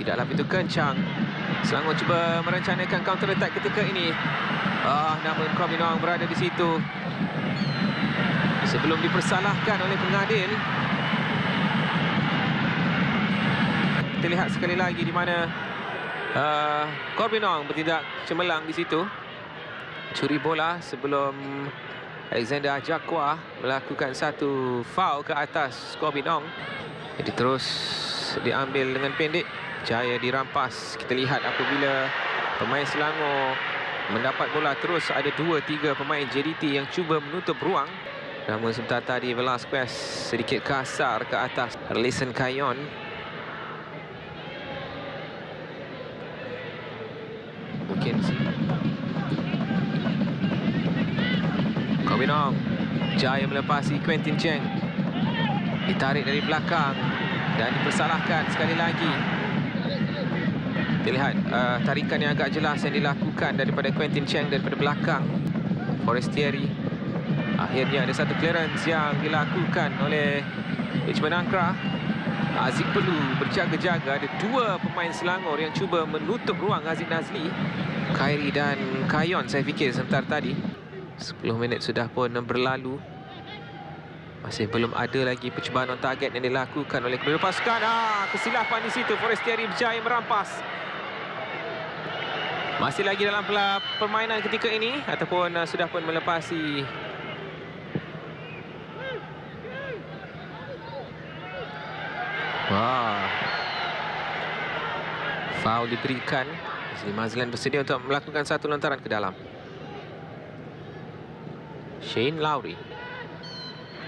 Tidaklah begitu kencang. Selangor cuba merencanakan counter attack ketika ini. Namun Korbinong berada di situ sebelum dipersalahkan oleh pengadil. Kita lihat sekali lagi di mana Korbinong bertindak cemerlang di situ. Curi bola sebelum Alexander Ajakwa melakukan satu foul ke atas Korbinong. Jadi terus diambil dengan pendek. Jaya dirampas. Kita lihat apabila pemain Selangor mendapat bola, terus ada 2-3 pemain JDT yang cuba menutup ruang. Namun sebentar tadi Velasquez sedikit kasar ke atas Listen Kayon. Mungkin Korbinong. Jaya melepasi Quentin Cheng. Ditarik dari belakang dan dipersalahkan sekali lagi. Kita lihat tarikan yang agak jelas yang dilakukan daripada Quentin Cheng daripada belakang Forestieri. Akhirnya ada satu clearance yang dilakukan oleh Richmond Angkrah. Aziz perlu berjaga-jaga. Ada 2 pemain Selangor yang cuba menutup ruang Aziz Nazli. Khairi dan Kayon saya fikir sebentar tadi. 10 minit sudah pun berlalu. Masih belum ada lagi percubaan on target yang dilakukan oleh kedua pasukan. Kesilapan di situ. Forestieri berjaya merampas. Masih lagi dalam permainan ketika ini ataupun sudah pun melepasi. Foul diberikan. Mazlan bersedia untuk melakukan satu lontaran ke dalam. Shane Lowry.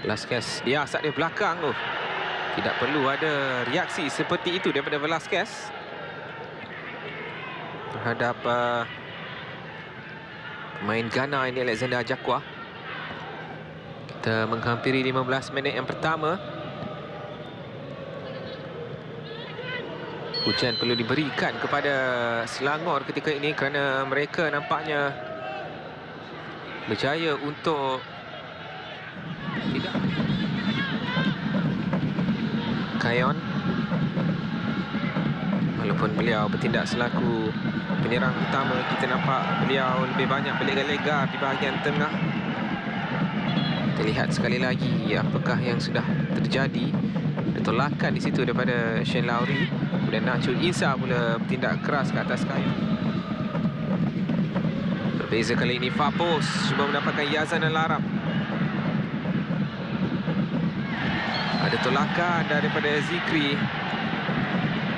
Velasquez biasa di belakang tu. Tidak perlu ada reaksi seperti itu daripada Velasquez terhadap pemain Ghana ini, Alexander Ajakwa. Kita menghampiri 15 minit yang pertama. Pujian perlu diberikan kepada Selangor ketika ini kerana mereka nampaknya berjaya untuk tidak. Kayon, walaupun beliau bertindak selaku penyerang utama, kita nampak beliau lebih banyak berlegar-legar di bahagian tengah. Kita lihat sekali lagi apakah yang sudah terjadi. Tolakan di situ daripada Shane Lowry. Kemudian Nacho Isa pula bertindak keras ke atas Kayon. Berbeza kali ini Fapos cuba mendapatkan Yazan dan Larap. Ada tolakan daripada Zikri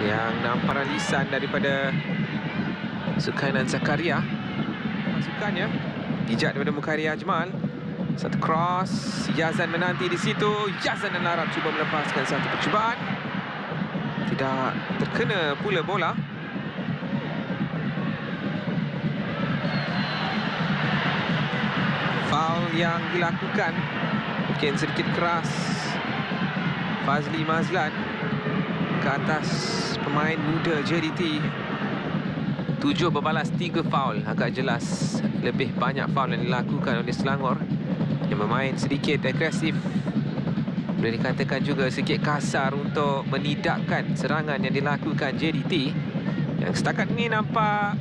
yang nampak lisan daripada Sukainan Zakaria. Masukannya bijak daripada Mukhari Ajmal. Satu cross, Yazan menanti di situ. Yazan dan Larap cuba melepaskan satu percubaan. Tidak terkena pula bola. Foul yang dilakukan mungkin sedikit keras. Fazli Mazlan ke atas pemain muda JDT. 7 berbalas 3 foul. Agak jelas lebih banyak foul yang dilakukan oleh Selangor, yang bermain sedikit agresif. Boleh dikatakan juga sedikit kasar untuk menidakkan serangan yang dilakukan JDT, yang setakat ini nampak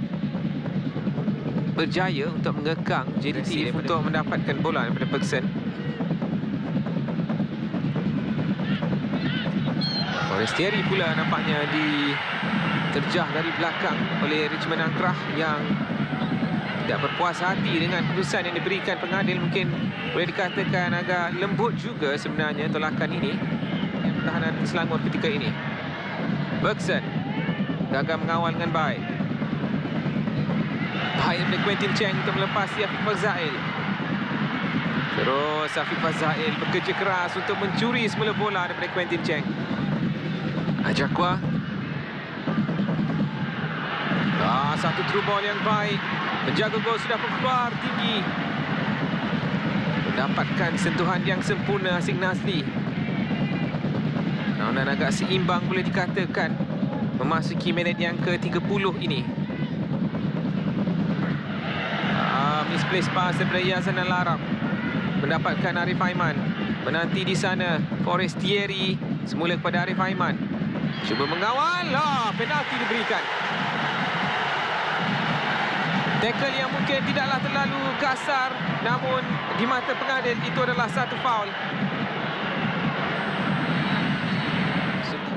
berjaya untuk mengekang JDT untuk mendapatkan bola daripada Bergson. Forestieri pula nampaknya diterjah dari belakang oleh Richmond Angkrah yang tidak berpuas hati dengan keputusan yang diberikan pengadil. Mungkin boleh dikatakan agak lembut juga sebenarnya tolakan ini yang pertahanan Selangor ketika ini. Bergson gagal mengawal dengan baik. Baik daripada Quentin Cheng untuk melepasi Afiq Fazail. Terus Afiq Fazail bekerja keras untuk mencuri semula bola daripada Quentin Cheng. Ajakwa. Satu through ball yang baik. Menjaga gol sudah pun keluar tinggi. Mendapatkan sentuhan yang sempurna Aziz Nazli. Dan agak seimbang boleh dikatakan memasuki minit yang ke-30 ini. Misplaced pass daripada Yazan dan Larap. Mendapatkan Arif Aiman. Menanti di sana Forestieri. Semula kepada Arif Aiman. Cuba mengawal. Penalti diberikan. Tackle yang mungkin tidaklah terlalu kasar, namun di mata pengadil itu adalah satu faul.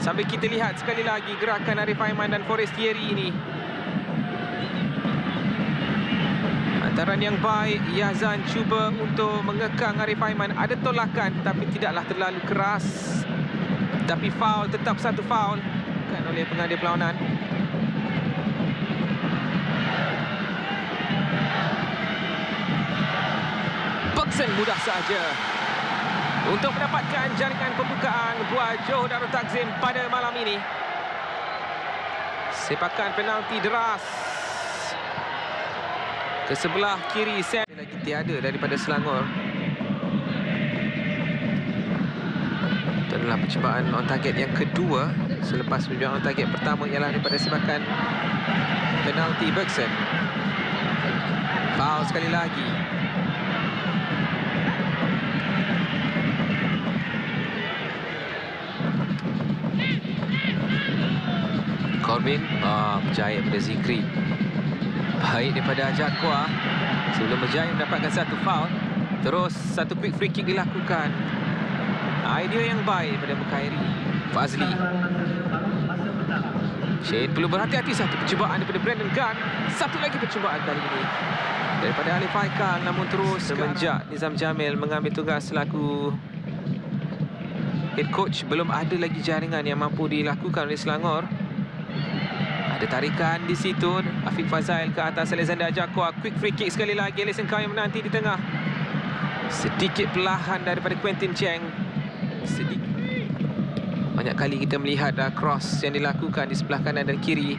Sambil kita lihat sekali lagi gerakan Arif Aiman dan Forestieri ini. Antaran yang baik, Yazan cuba untuk mengekang Arif Aiman. Ada tolakan tapi tidaklah terlalu keras. Tapi faul, tetap satu faul kan oleh pengadil perlawanan. Bergson mudah saja untuk mendapatkan jaringan pembukaan buat Johor Darul Takzim pada malam ini. Sepakan penalti deras ke sebelah kiri. Lagi tiada daripada Selangor. Itu adalah percubaan on target yang kedua selepas percubaan on target pertama ialah daripada sepakan penalti Bergson. Foul sekali lagi. Corbin berjaya pada Zikri. Baik daripada Ajakwa. Sebelum berjaya mendapatkan satu foul, terus satu quick free kick dilakukan. Idea yang baik daripada Mukhairi. Fazli. Shane perlu berhati-hati. Satu percubaan daripada Brandon Gunn. Satu lagi percubaan kali ini daripada Alif Haikal, namun terus semenjak Nizam Jamil mengambil tugas selaku head coach, belum ada lagi jaringan yang mampu dilakukan oleh Selangor. Ada tarikan di situ. Afiq Fazail ke atas Alexander Ajakwa. Quick free kick sekali lagi. Alexander Kau yang menanti di tengah. Sedikit perlahan daripada Quentin Cheng. Banyak kali kita melihat cross yang dilakukan di sebelah kanan dan kiri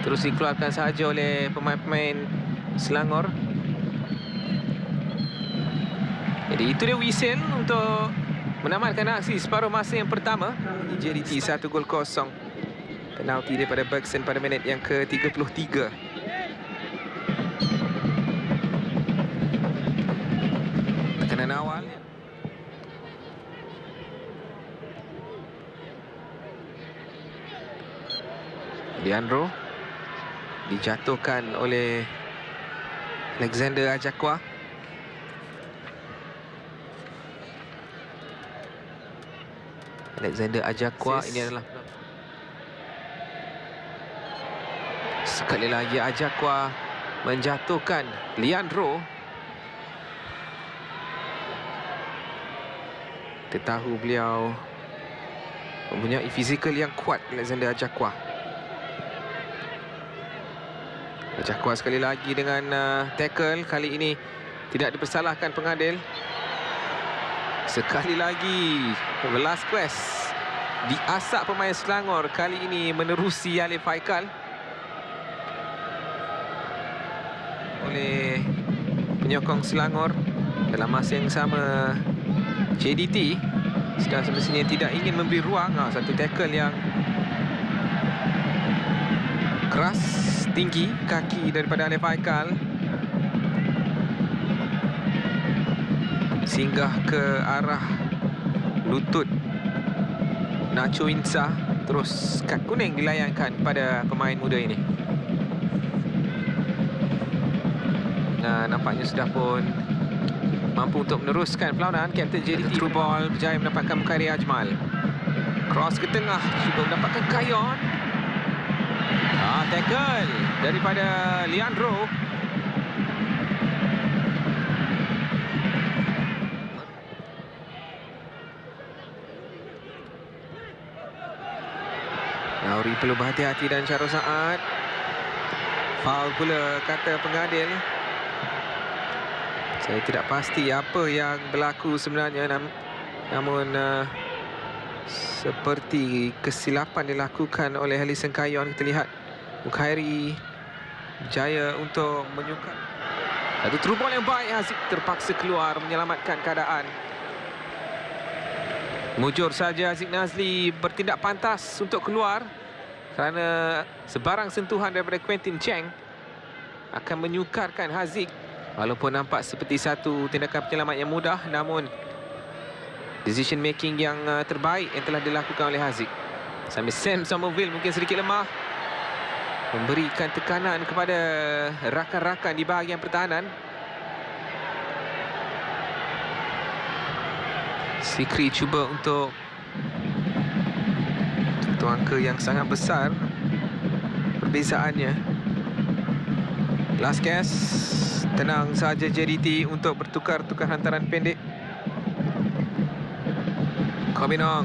terus dikeluarkan sahaja oleh pemain-pemain Selangor. Jadi itu dia whistle untuk menamatkan aksi separuh masa yang pertama. JDT 1-0. Penalti daripada Bergson pada minit yang ke-33. Tekanan awal. Leandro dijatuhkan oleh Alexander Ajakwa. Alexander Ajakwa ini adalah sekali lagi Ajakwa menjatuhkan Leandro. Kita tahu beliau mempunyai fizikal yang kuat, Alexander Ajakwa. Ajakwa sekali lagi dengan tackle. Kali ini tidak dipersalahkan pengadil. Sekali lagi Velasquez diasak pemain Selangor. Kali ini menerusi Alif Haikal oleh penyokong Selangor. Dalam masa yang sama JDT sedang semestinya tidak ingin memberi ruang. Satu tackle yang keras, tinggi kaki daripada Alif Haikal singgah ke arah lutut Nacho Insa. Terus kad kuning dilayangkan pada pemain muda ini. Nampaknya sudah pun mampu untuk meneruskan perlawanan. Kapten JDT through ball berjaya mendapatkan Mukhairi Ajmal. Cross ke tengah, cuba mendapatkan Kayon. Tackle daripada Leandro. Lauri perlu berhati-hati dan cara saat. Foul pula kata pengadil. Saya tidak pasti apa yang berlaku sebenarnya, namun seperti kesilapan dilakukan oleh Alison Kayon. Kita lihat Mukhairi berjaya untuk menyukat. Satu through ball yang baik. Haziq terpaksa keluar menyelamatkan keadaan. Mujur saja Haziq Nazli bertindak pantas untuk keluar kerana sebarang sentuhan daripada Quentin Cheng akan menyukarkan Haziq. Walaupun nampak seperti satu tindakan penyelamat yang mudah, namun decision making yang terbaik yang telah dilakukan oleh Haziq. Sambil Sam Somerville mungkin sedikit lemah, memberikan tekanan kepada rakan-rakan di bahagian pertahanan. Sikri cuba untuk satu angka yang sangat besar perbezaannya. Lasquez, tenang saja JDT untuk bertukar-tukar hantaran pendek. Kobinong,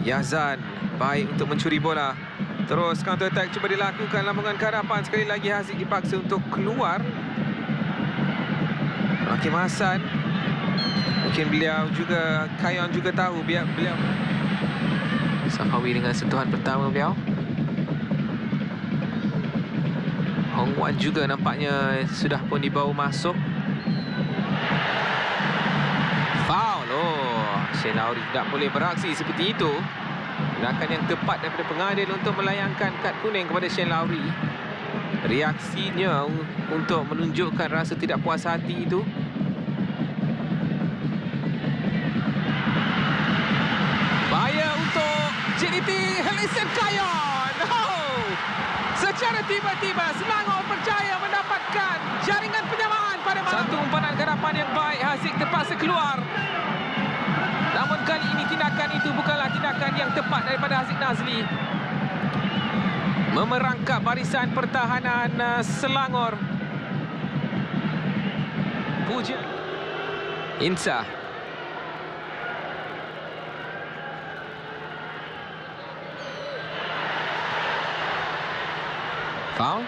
Yazan baik untuk mencuri bola. Terus counter attack cuba dilakukan, lambungan ke hadapan. Sekali lagi Haziq dipaksa untuk keluar. Hakim Hassan, mungkin beliau juga, Kayon juga tahu biar beliau. Safawi dengan sentuhan pertama beliau. Hong Wan juga nampaknya sudah pun dibawa masuk. Foul. Oh, Shane Lowry tidak boleh beraksi seperti itu. Tindakan yang tepat daripada pengadil untuk melayangkan kad kuning kepada Shane Lowry. Reaksinya untuk menunjukkan rasa tidak puas hati itu. Bahaya untuk JDT. Helison Kayon. Oh, secara tiba-tiba Selangor berjaya mendapatkan jaringan penyamaan pada malam. Satu umpanan ke hadapan yang baik. Haziq terpaksa keluar. Namun kali ini tindakan itu bukanlah tindakan yang tepat daripada Haziq Nazli. Memerangkap barisan pertahanan Selangor. Puja Insa. Foul.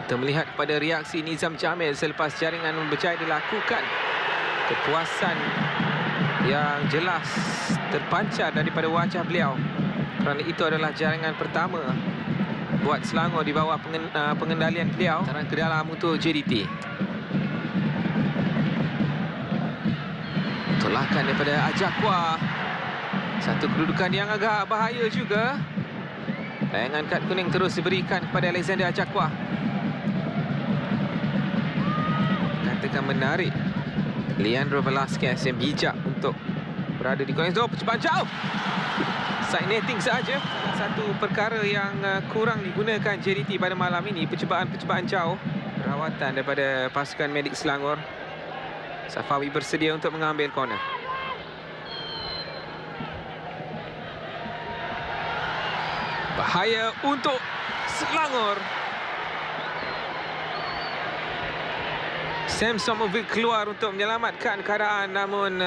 Kita melihat pada reaksi Nizam Jamil selepas jaringan berjaya dilakukan. Kepuasan yang jelas terpancar daripada wajah beliau, kerana itu adalah jaringan pertama buat Selangor di bawah pengendalian beliau. Sekarang ke dalam untuk JDT. Tolakan daripada Ajakwa. Satu kedudukan yang agak bahaya juga. Layangan kad kuning terus diberikan kepada Alexander Ajakwa. Katakan menarik Leandro Velasquez yang bijak untuk berada di corner. Percubaan jauh. Side netting saja. Salah satu perkara yang kurang digunakan JDT pada malam ini, percubaan jauh. Rawatan daripada pasukan medik Selangor. Safawi bersedia untuk mengambil corner. Bahaya untuk Selangor. Sam Somerville keluar untuk menyelamatkan keadaan, namun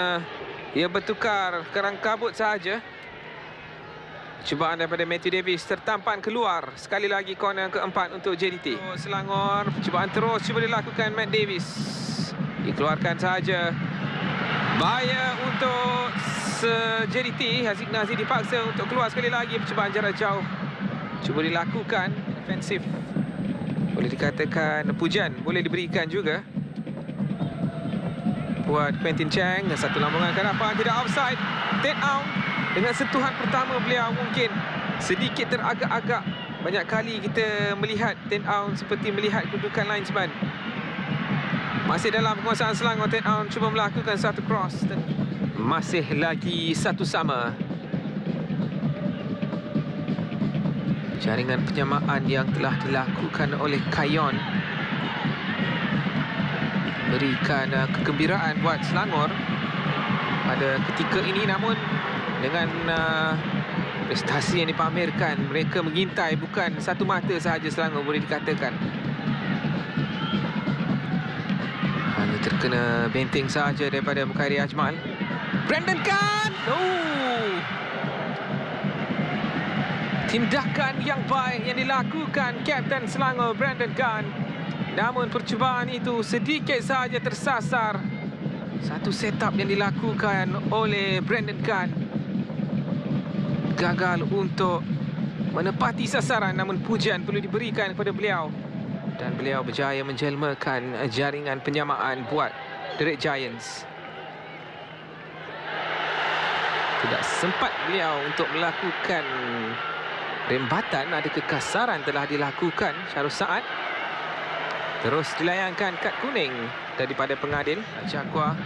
ia bertukar kerang kabut sahaja. Cubaan daripada Matthew Davis tertampan keluar. Sekali lagi corner keempat untuk JDT. Selangor, cubaan terus cuba dilakukan Matt Davis. Dikeluarkan sahaja. Bahaya untuk JDT. Haziq Nazli dipaksa untuk keluar sekali lagi. Percubaan jarak jauh cuba dilakukan. Defensif, boleh dikatakan pujian boleh diberikan juga buat Quentin Cheng. Satu lambungan ke hadapan, tidak offside. Ted Aung dengan sentuhan pertama beliau mungkin sedikit teragak-agak. Banyak kali kita melihat Ted Aung seperti melihat kedudukan linesman. Masih dalam penguasaan Selangor. Ted Aung cuba melakukan satu cross. Masih lagi satu sama. Jaringan penyamaan yang telah dilakukan oleh Kayon berikan kegembiraan buat Selangor pada ketika ini. Namun dengan prestasi yang dipamerkan, mereka mengintai bukan satu mata sahaja Selangor, boleh dikatakan. Hanya terkena benteng sahaja daripada Mukhairi Ajmal. Brandon Khan. Tindakan yang baik yang dilakukan Kapten Selangor Brandon Khan. Namun percubaan itu sedikit sahaja tersasar. Satu setup yang dilakukan oleh Brandon Khan gagal untuk menepati sasaran, namun pujian perlu diberikan kepada beliau. Dan beliau berjaya menjelmakan jaringan penyamaan buat The Red Giants. Tidak sempat beliau untuk melakukan rembatan. Ada kekasaran telah dilakukan. Syarul Saad terus dilayangkan kad kuning daripada pengadil. Ajakwa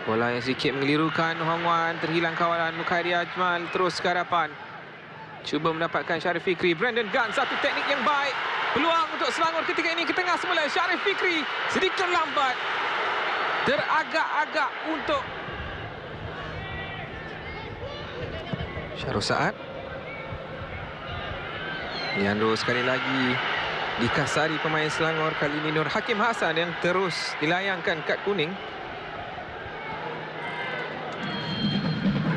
Bola yang sedikit mengelirukan Hong Wan, terhilang kawalan Mukhairi Ajmal, terus ke hadapan. Cuba mendapatkan Syarif Fikri. Brandon Gunn, satu teknik yang baik. Peluang untuk Selangor ketika ini ke tengah semula. Syarif Fikri sedikit lambat. Teragak-agak untuk Syarul Saad. Leandro sekali lagi dikasari pemain Selangor. Kali ini Nur Hakim Hassan yang terus dilayangkan kad kuning.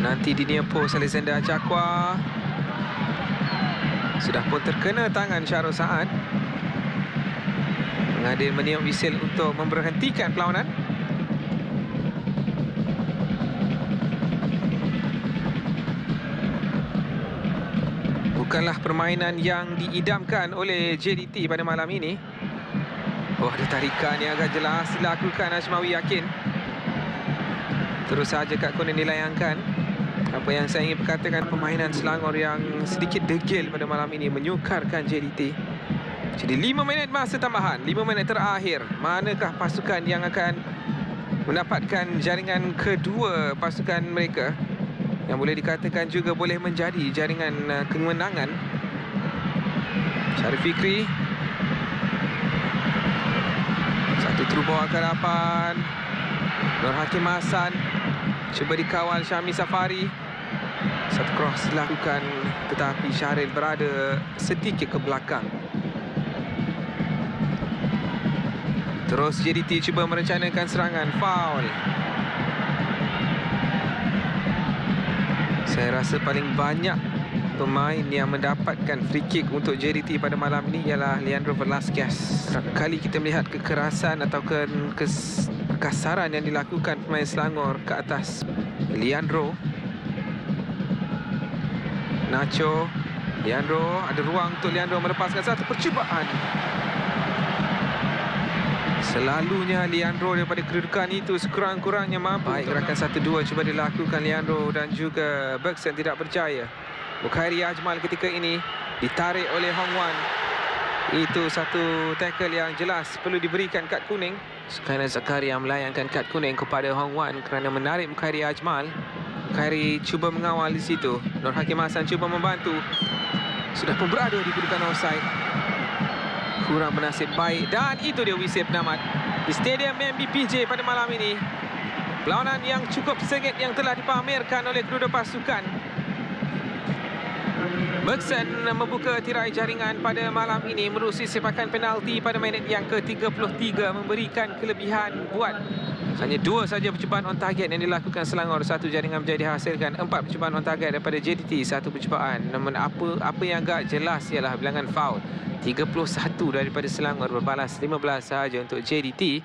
Nanti di near post Alexander Jakwa. Sudah pun terkena tangan Syarul Saad. Pengadil meniup wisil untuk memberhentikan perlawanan. Bukanlah permainan yang diidamkan oleh JDT pada malam ini. Oh, ada tarikan yang agak jelas dilakukan. Ashmawi yakin terus saja kad kuning dilayangkan. Apa yang saya ingin berkatakan, permainan Selangor yang sedikit degil pada malam ini menyukarkan JDT. Jadi 5 minit masa tambahan, 5 minit terakhir. Manakah pasukan yang akan mendapatkan jaringan kedua pasukan mereka, yang boleh dikatakan juga boleh menjadi jaringan kemenangan? Syarif Fikri, satu through ball ke hadapan. Nur Hakim Hassan cuba dikawal Syami Safari. Satu cross dilakukan, tetapi Syahril berada sedikit ke belakang. Terus JDT cuba merencanakan serangan. Foul. Saya rasa paling banyak pemain yang mendapatkan free kick untuk JDT pada malam ini ialah Leandro Velasquez. Kerap kali kita melihat kekerasan atau kekasaran yang dilakukan pemain Selangor ke atas Leandro. Nacho, Leandro, ada ruang untuk Leandro melepaskan satu percubaan. Selalunya Leandro daripada kedudukan itu sekurang-kurangnya mampu. Baik, gerakan 1-2 cuba dilakukan Leandro dan juga Bergson tidak berjaya. Mukhairi Ajmal ketika ini ditarik oleh Hong Wan. Itu satu tackle yang jelas perlu diberikan kad kuning. Sukainan Zakaria melayangkan kad kuning kepada Hong Wan kerana menarik Mukhairi Ajmal. Mukhairi cuba mengawal di situ. Nur Hakim Hassan cuba membantu. Sudah pun berada di kedudukan offside. Kurang bernasib baik. Dan itu dia wisil penamat di Stadium MBPJ pada malam ini. Perlawanan yang cukup sengit yang telah dipamerkan oleh kedua pasukan. Bergson membuka tirai jaringan pada malam ini menerusi sepakan penalti pada minit yang ke-33, memberikan kelebihan buat hanya 2 saja percubaan on target yang dilakukan Selangor. Satu jaringan menjadi dihasilkan 4 percubaan on target daripada JDT, 1 percubaan. Namun apa yang agak jelas ialah bilangan foul. 31 daripada Selangor berbalas 15 sahaja untuk JDT.